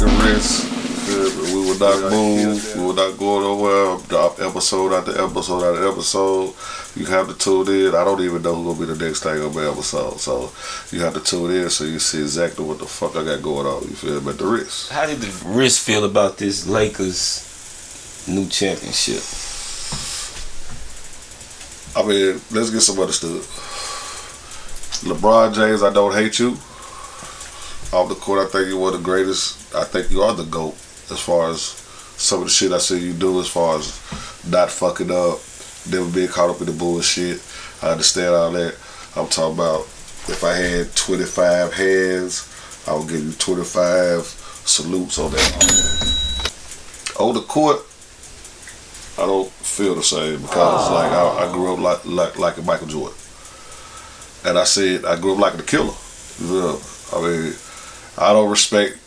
fucking risk. We will not move. We will not go nowhere. Drop episode after episode after episode. You have to tune in. I don't even know who's gonna be the next thing on my episode. So you have to tune in so you see exactly what the fuck I got going on. You feel me? At the risk. How did the risk feel about this Lakers new championship? I mean, let's get some understood. LeBron James, I don't hate you. Off the court, I think you're one of the greatest. I think you are the GOAT as far as some of the shit I see you do as far as not fucking up, never being caught up in the bullshit. I understand all that. I'm talking about if I had 25 hands, I would give you 25 salutes on that. On the court, I don't feel the same because like I grew up like a Michael Jordan. And I said I grew up like the killer. Yeah. I mean, I don't respect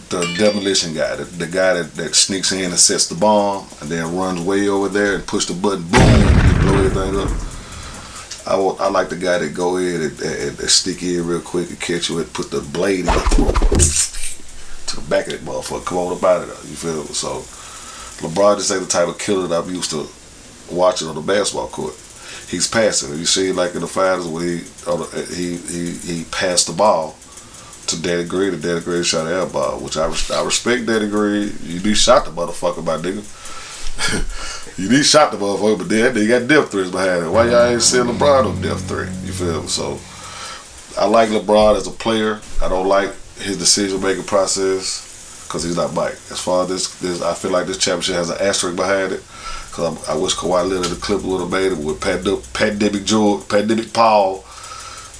the demolition guy, the guy that sneaks in and sets the bomb and then runs way over there and push the button, boom, and blow everything up. I like the guy that go in and stick in real quick and catch you and put the blade in to the back of that motherfucker. Come on up out of there, you feel me? So LeBron just ain't the type of killer that I'm used to watching on the basketball court. He's passing. You see, like in the finals where he passed the ball to Danny Green, and Danny Green shot an air ball, which I respect Danny Green. You need shot the motherfucker, my nigga. You need shot the motherfucker, but then they got depth threats behind it. Why y'all ain't seeing LeBron on depth threat? You feel me? So I like LeBron as a player. I don't like his decision making process because he's not Mike. As far as this, I feel like this championship has an asterisk behind it. Cause I wish Kawhi Leonard, the Clippers, would have made it with Pandemic George, Pandemic Paul.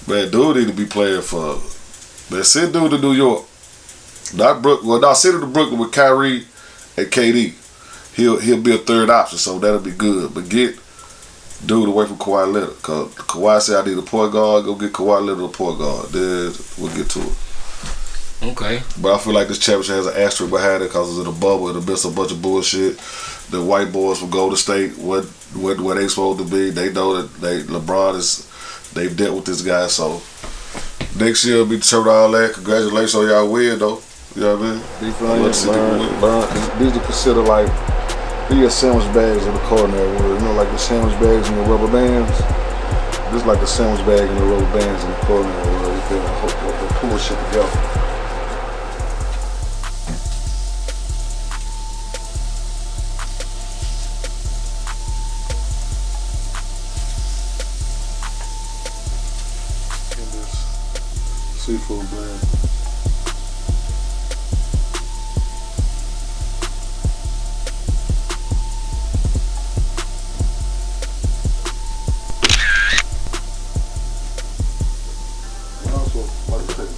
Man, dude need to be playing for. Man, send dude to New York. Not Brooklyn. Well, now send him to Brooklyn with Kyrie and KD. He'll be a third option, so that'll be good. But get dude away from Kawhi Leonard. Cause Kawhi said I need a point guard. Go get Kawhi Leonard a point guard. Then we'll get to it. Okay. But I feel like this championship has an asterisk behind it because it's in a bubble in the midst of a bunch of bullshit. The white boys from Golden State, what they supposed to be, they know that LeBron they've dealt with this guy, so next year will be determined all that. Congratulations on y'all win though. You know what I mean? These are considered like these sandwich bags in the culinary world. You know, like the sandwich bags and the rubber bands. This is like the sandwich bag and the rubber bands in the culinary world. You feel me? They pull shit together. Seafood blend. I also like to take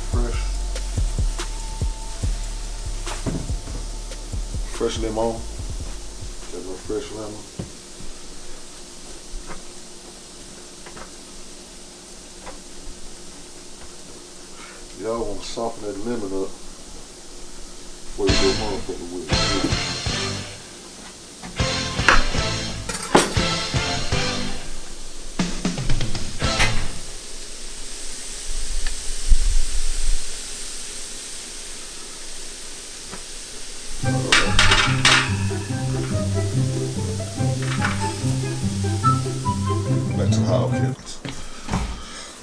fresh lemon. Take a fresh lemon. Y'all want to soften that lemon up before you go motherfucker with it. Back to the Hawkins.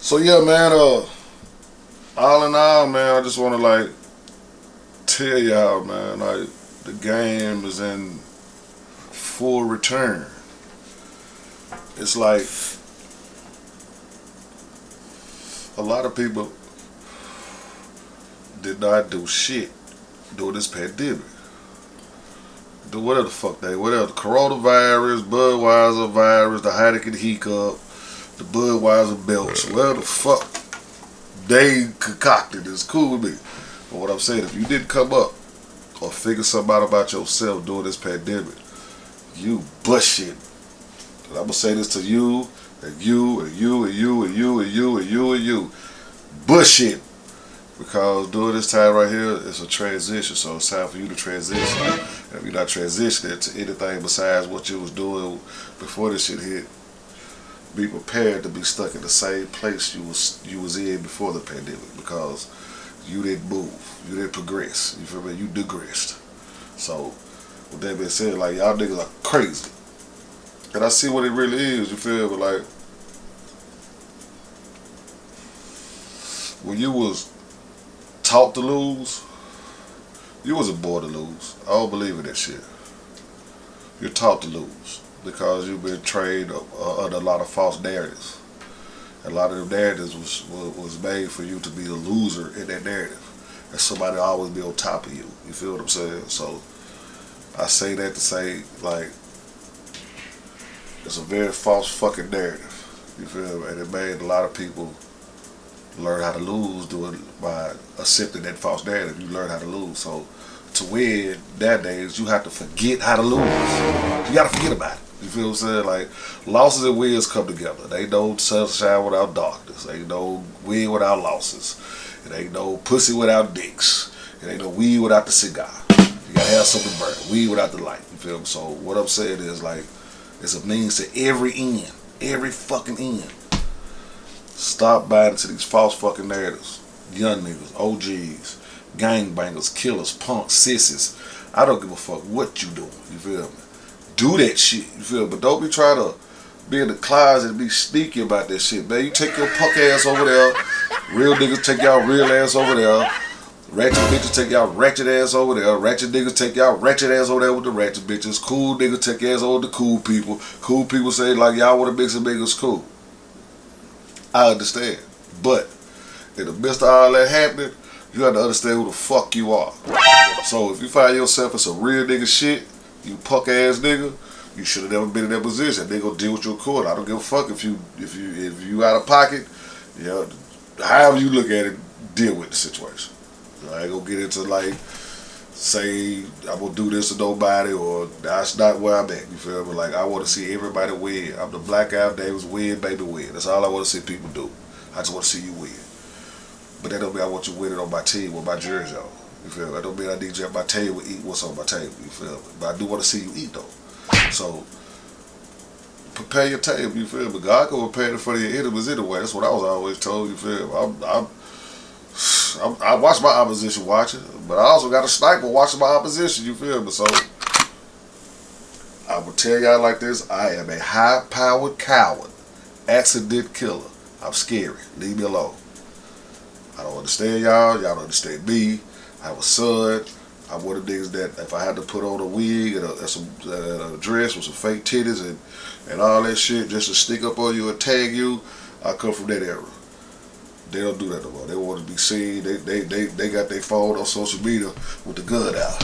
So yeah, man, all in all, man, I just want to like tell y'all, man, like the game is in full return. It's like a lot of people did not do shit during this pandemic. Do whatever the fuck whatever, the coronavirus, Budweiser virus, the Heineken hiccup, the Budweiser belch, whatever the fuck they concocted, it's cool with me. But what I'm saying, if you didn't come up or figure something out about yourself during this pandemic, you bullshit. And I'm gonna say this to you, and you, and you, and you, and you, and you, and you, and you. Bullshit. Because during this time right here, it's a transition, so it's time for you to transition. If you're not transitioning to anything besides what you was doing before this shit hit, be prepared to be stuck in the same place you was in before the pandemic, because you didn't move. You didn't progress. You feel me? You digressed. So, with that being said, like, y'all niggas are crazy. And I see what it really is, you feel me? Like, when you was taught to lose, you wasn't born to lose. I don't believe in that shit. You're taught to lose because you've been trained under a lot of false narratives. A lot of them narratives was made for you to be a loser in that narrative. And somebody always be on top of you. You feel what I'm saying? So I say that to say, like, it's a very false fucking narrative. You feel me? And it made a lot of people learn how to lose by accepting that false narrative. You learn how to lose. So to win nowadays, you have to forget how to lose. You gotta forget about it. You feel what I'm saying? Like, losses and wins come together. There ain't no sunshine without darkness. There ain't no win without losses. It ain't no pussy without dicks. It ain't no weed without the cigar. You gotta have something to burn. Weed without the light. You feel me? So what I'm saying is, like, it's a means to every end. Every fucking end. Stop buying into these false fucking narratives. Young niggas, OGs, gangbangers, killers, punks, sissies. I don't give a fuck what you doing. You feel me? Do that shit. You feel me? But don't be trying to be in the closet and be sneaky about that shit, man. You take your punk ass over there. Real niggas take y'all real ass over there. Ratchet bitches take y'all ratchet ass over there. Ratchet niggas take y'all ratchet ass over there with the ratchet bitches. Cool niggas take your ass over the cool people. Cool people say, like, y'all want to mix and make us cool. I understand. But in the midst of all that happening, you have to understand who the fuck you are. So if you find yourself in some real nigga shit, you punk ass nigga, you should have never been in that position. They gonna deal with you in court. I don't give a fuck if you out of pocket. You know, however you look at it, deal with the situation. I ain't gonna get into, like, say I'm gonna do this to nobody, or that's not where I'm at. You feel me? Like, I want to see everybody win. I'm the Black Eyed Davis, win, baby, win. That's all I want to see people do. I just want to see you win. But that don't mean I want you winning on my team with my jersey on. You feel me? That don't mean I need you at my table to eat what's on my table. You feel me? But I do want to see you eat, though. So prepare your table. You feel me? God can prepare it for your enemies anyway. That's what I was always told. You feel me? I watch my opposition watching, but I also got a sniper watching my opposition. You feel me? So I will tell y'all like this: I am a high-powered coward, accident killer. I'm scary. Leave me alone. I don't understand y'all. Y'all don't understand me. I have a son. I'm one of the niggas that if I had to put on a wig and a dress with some fake titties and all that shit just to stick up on you and tag you, I come from that era. They don't do that no more. They want to be seen. They got their phone on social media with the gun out.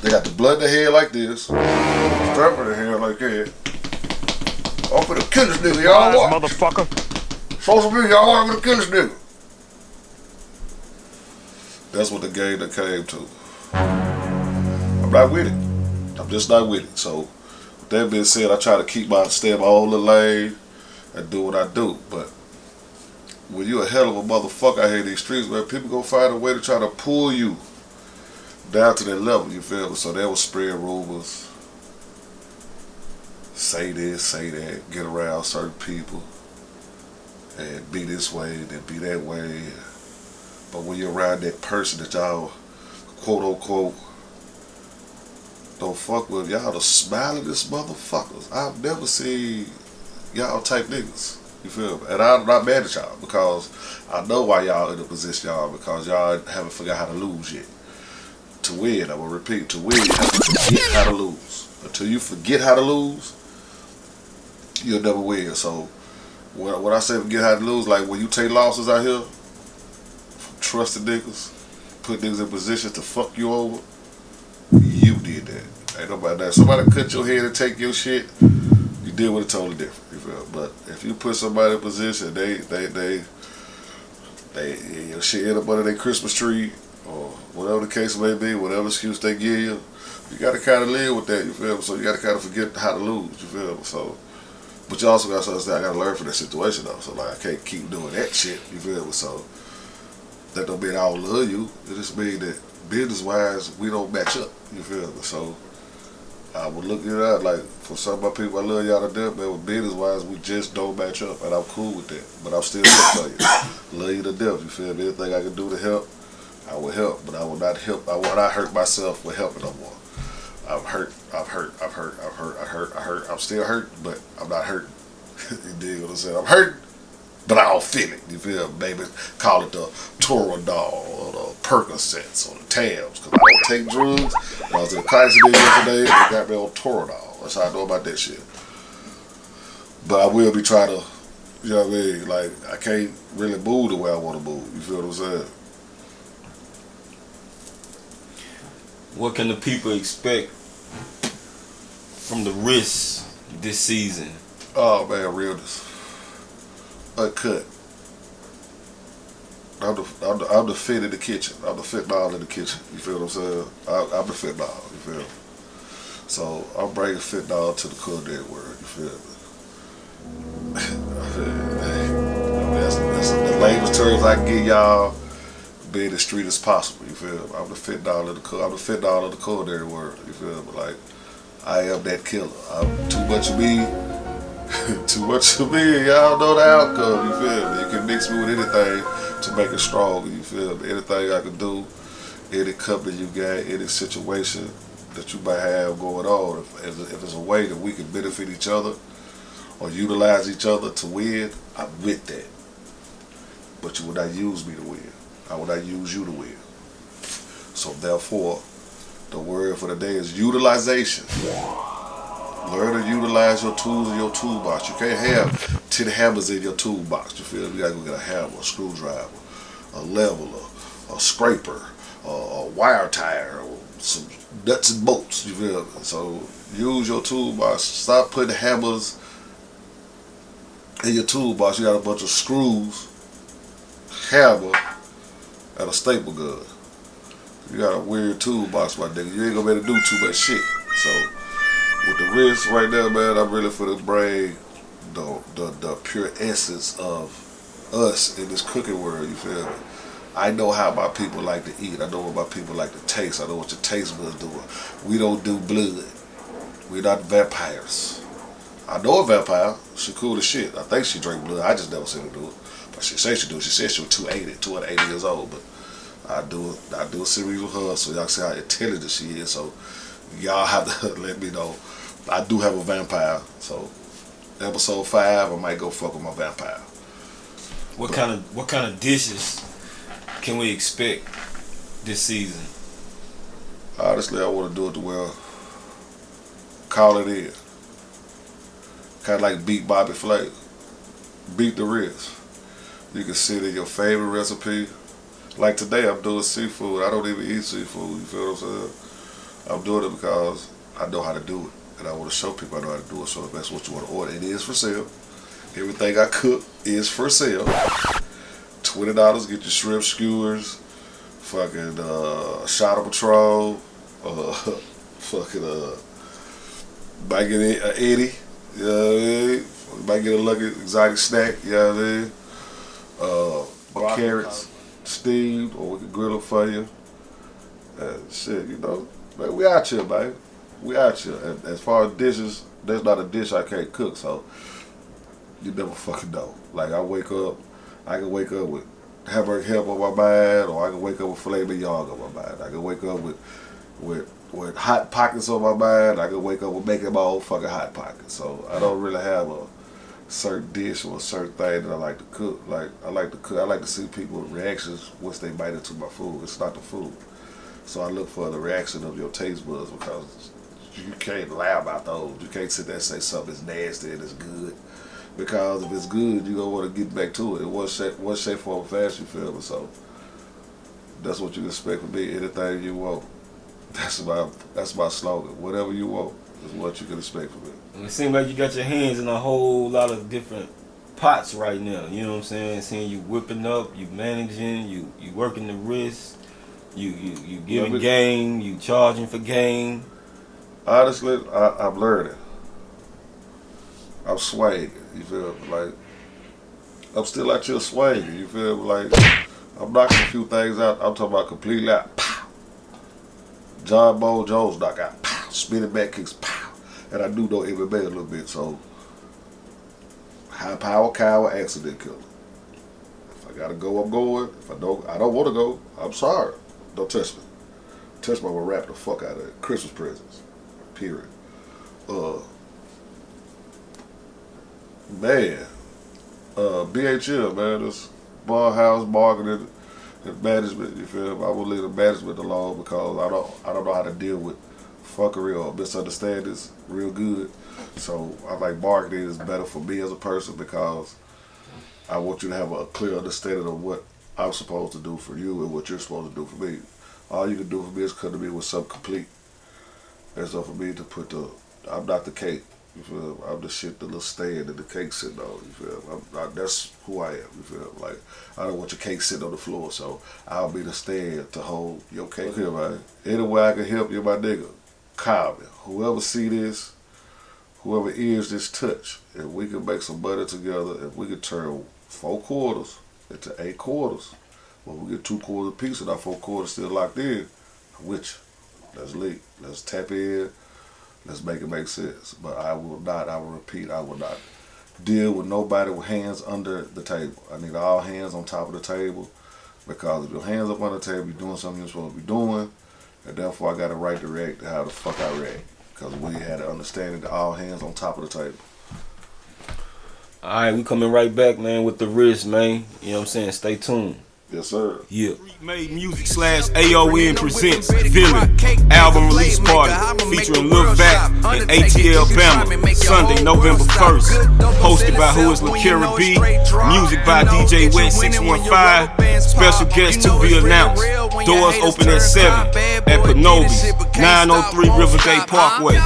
They got the blood in their hair like this, strap in their hair like that. I'm finna kill this nigga, y'all watch. Motherfucker. Social media, y'all want me to kill this nigga. That's what the game that came to. I'm not with it. I'm just not with it. So, with that being said, I try to stay in my own little lane and do what I do. But when you a hell of a motherfucker out here in these streets, man, people gonna find a way to try to pull you down to that level, you feel me? So they will spread rumors, say this, say that, get around certain people, and be this way, then be that way. But when you're around that person that y'all, quote unquote, don't fuck with, y'all the smilingest motherfuckers. I've never seen y'all type niggas. You feel me? And I'm not mad at y'all because I know why y'all in the position y'all, because y'all haven't forgot how to lose yet. To win, I'm gonna repeat, to win, you have to forget how to lose. Until you forget how to lose, you'll never win. So when I say forget how to lose, like when you take losses out here, trusted niggas, put niggas in positions to fuck you over, you did that. Ain't nobody that. Somebody cut your head and take your shit, you deal with it totally different. You feel? But if you put somebody in position, they your shit end up under their Christmas tree or whatever the case may be, whatever excuse they give you, you gotta kind of live with that. You feel me? So you gotta kind of forget how to lose. You feel me? So, but you also gotta understand I gotta learn from that situation though. So like I can't keep doing that shit. You feel me? So that don't mean I don't love you. It just means that business wise we don't match up. You feel me? So I would look it up like for some of my people I love y'all to death, man. With business wise, we just don't match up, and I'm cool with that. But I'm still here for you. Love you to death. You feel me? Anything I can do to help, I will help. But I will not help. I will not hurt myself with helping no more. I've hurt. I'm still hurt, but I'm not hurting. You dig what I'm saying? I'm hurting, but I don't feel it. You feel me, baby? Call it the Toradol or the Percocets or the Tabs, because I don't take drugs. And I was in the class yesterday and they got me on Toradol. That's how I know about that shit. But I will be trying to, you know what I mean? Like, I can't really move the way I want to move. You feel what I'm saying? What can the people expect from the risks this season? Oh man, realness. Uncut. I'm the fit in the kitchen. I'm the fentanyl in the kitchen. You feel what I'm saying? I'm the fentanyl. You feel me? So I'm bringing fentanyl to the culinary world. You feel me? That's the lamest terms I can give y'all. Being as street as possible. You feel me? I'm the fentanyl of the culinary world. You feel me? Like, I am that killer. I'm too much of me. Too much of me, and y'all know the outcome. You feel me? You can mix me with anything to make it stronger. You feel me? Anything I can do, any company you got, any situation that you might have going on. If it's a way that we can benefit each other or utilize each other to win, I'm with that. But you will not use me to win. I will not use you to win. So therefore, the word for the day is utilization. Learn to utilize your tools in your toolbox. You can't have 10 hammers in your toolbox. You feel me? You gotta go get a hammer, a screwdriver, a leveler, a scraper, a wire tire, or some nuts and bolts. You feel me? So use your toolbox. Stop putting hammers in your toolbox. You got a bunch of screws, hammer, and a staple gun. You got a weird toolbox, my nigga. You ain't gonna be able to do too much shit. So with the wrist right now, man, I'm really for the bring the pure essence of us in this cooking world. You feel me? I know how my people like to eat. I know what my people like to taste. I know what your taste buds do. We don't do blood. We're not vampires. I know a vampire. She cool as shit. I think she drink blood. I just never seen her do it. But she said she do it. She said she was 280 years old. But I do a series with her, so y'all see how intelligent she is. So y'all have to let me know. I do have a vampire, so episode 5, I might go fuck with my vampire. What kind of dishes can we expect this season? Honestly, I want to do it the way call it in. Kind of like beat Bobby Flay. Beat the wrist. You can sit in your favorite recipe. Like today, I'm doing seafood. I don't even eat seafood. You feel what I'm saying? I'm doing it because I know how to do it. And I want to show people I know how to do it. So if that's what you want to order, it is for sale. Everything I cook is for sale. $20, get your shrimp skewers, fucking shot of Patrol, fucking might get an Eddie, you know what I mean? Might get a lucky exotic snack, you know what I mean? My carrots steamed, or we can grill them for you. And shit, you know, man, we out here, man. We out here. And as far as dishes, there's not a dish I can't cook, so you never fucking know. Like I can wake up with hamburger help on my mind, or I can wake up with filet mignon on my mind. I can wake up with hot pockets on my mind. I can wake up with making my own fucking hot pockets. So I don't really have a certain dish or a certain thing that I like to cook. Like I like to see people's reactions once they bite into my food. It's not the food. So I look for the reaction of your taste buds, because you can't lie about those. You can't sit there and say something is nasty and it's good. Because if it's good, you're going to want to get back to it. In one shape, form, or fashion, you feel me? So that's what you expect from me. Anything you want. That's my slogan. Whatever you want is what you can expect from me. It seems like you got your hands in a whole lot of different pots right now. You know what I'm saying? Seeing you whipping up, you managing, you working the wrist, you giving game, you charging for game. Honestly, I'm learning. I'm swinging. You feel me? Like, I'm still out here swinging. You feel me? Like, I'm knocking a few things out. I'm talking about completely out. Pow. John Bo Jones knock out. Pow. spinning back kicks, pow. And I do know MMA a little bit, so high power coward, accident killer. If I gotta go, I'm going. If I don't want to go. I'm sorry. Don't touch me. Touch me, I'm gonna wrap the fuck out of it. Christmas presents. Period. Man. BHL, man, this bar house marketing and management, you feel me? I will leave the management alone because I don't know how to deal with fuckery or misunderstandings real good. So I like marketing is better for me as a person because I want you to have a clear understanding of what I'm supposed to do for you and what you're supposed to do for me. All you can do for me is come to me with something complete. And so for me to put I'm not the cake. You feel? I'm the shit, the little stand that the cake sitting on. You feel? That's who I am. You feel? Like, I don't want your cake sitting on the floor, so I'll be the stand to hold your cake. Here, man. Any way I can help you, my nigga, call me. Whoever see this, whoever ears this touch, if we can make some money together, if we can turn 4 quarters into 8 quarters, well, we get 2 quarters apiece and our 4 quarters still locked in, which, let's leave. Let's tap in. Let's make it make sense. But I will repeat, I will not deal with nobody with hands under the table. I need all hands on top of the table because if your hands up on the table, you're doing something you're supposed to be doing, and therefore I got a right to react to how the fuck I react because we had an understanding that all hands on top of the table. Alright, we coming right back, man, with the wrist, man. You know what I'm saying? Stay tuned. Yes, sir. Yeah. Made Music / AON presents Villain album release party featuring Lil Vac in ATL, Bama, Sunday, November 1st. Hosted by Who Is Lakira B, music by DJ Wet 615. Special guest to be announced. Doors open at 7 at Panobi's, 903 Riverdale Parkway.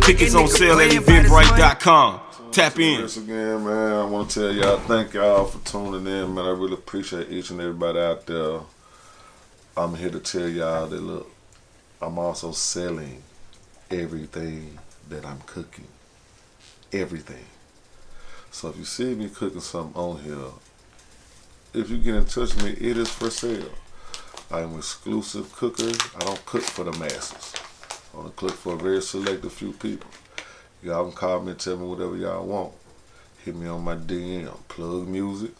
Tickets on sale at eventbrite.com. Tap in. Once again, man, I want to tell y'all, thank y'all for tuning in, man. I really appreciate each and everybody out there. I'm here to tell y'all that, look, I'm also selling everything that I'm cooking. Everything. So if you see me cooking something on here, if you get in touch with me, it is for sale. I am an exclusive cooker. I don't cook for the masses. I only cook for a very selective few people. Y'all can call me and tell me whatever y'all want. Hit me on my DM, Plug Music,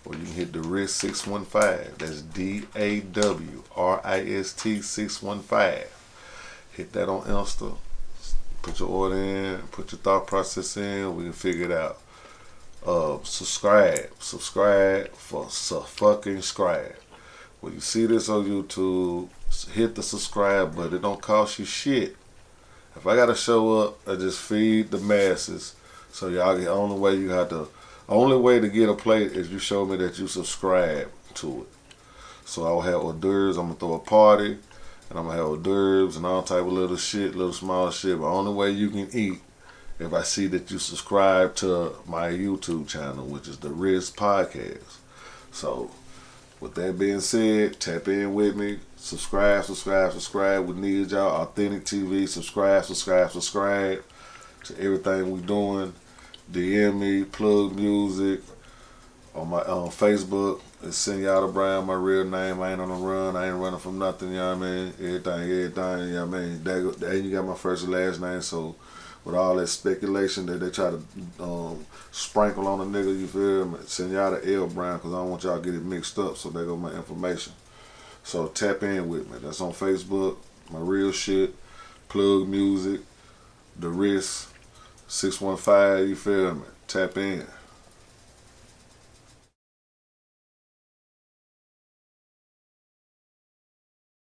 or you can hit the Wrist 615. That's DAWRIST 615. Hit that on Insta. Put your order in, put your thought process in, we can figure it out. Subscribe for fucking subscribe. When you see this on YouTube, hit the subscribe button. It don't cost you shit. If I gotta show up and just feed the masses, so y'all get only way to get a plate is you show me that you subscribe to it. So I'll have hors d'oeuvres, I'm gonna throw a party, and I'm gonna have hors d'oeuvres and all type of little shit, little small shit. But only way you can eat if I see that you subscribe to my YouTube channel, which is the Riz Podcast. So with that being said, tap in with me. Subscribe. We need y'all. Authentic TV. Subscribe to everything we doing. DM me, Plug Music on my Facebook. It's Senyata Brown, my real name. I ain't on the run. I ain't running from nothing. You know what I mean? Everything. You know what I mean? And you got my first and last name. So with all that speculation that they try to sprinkle on a nigga, you feel me? Senyata L Brown, because I don't want y'all to get it mixed up. So there go my information. So tap in with me. That's on Facebook. My real shit. Plug Music. The Wrist 615. You feel me? Tap in.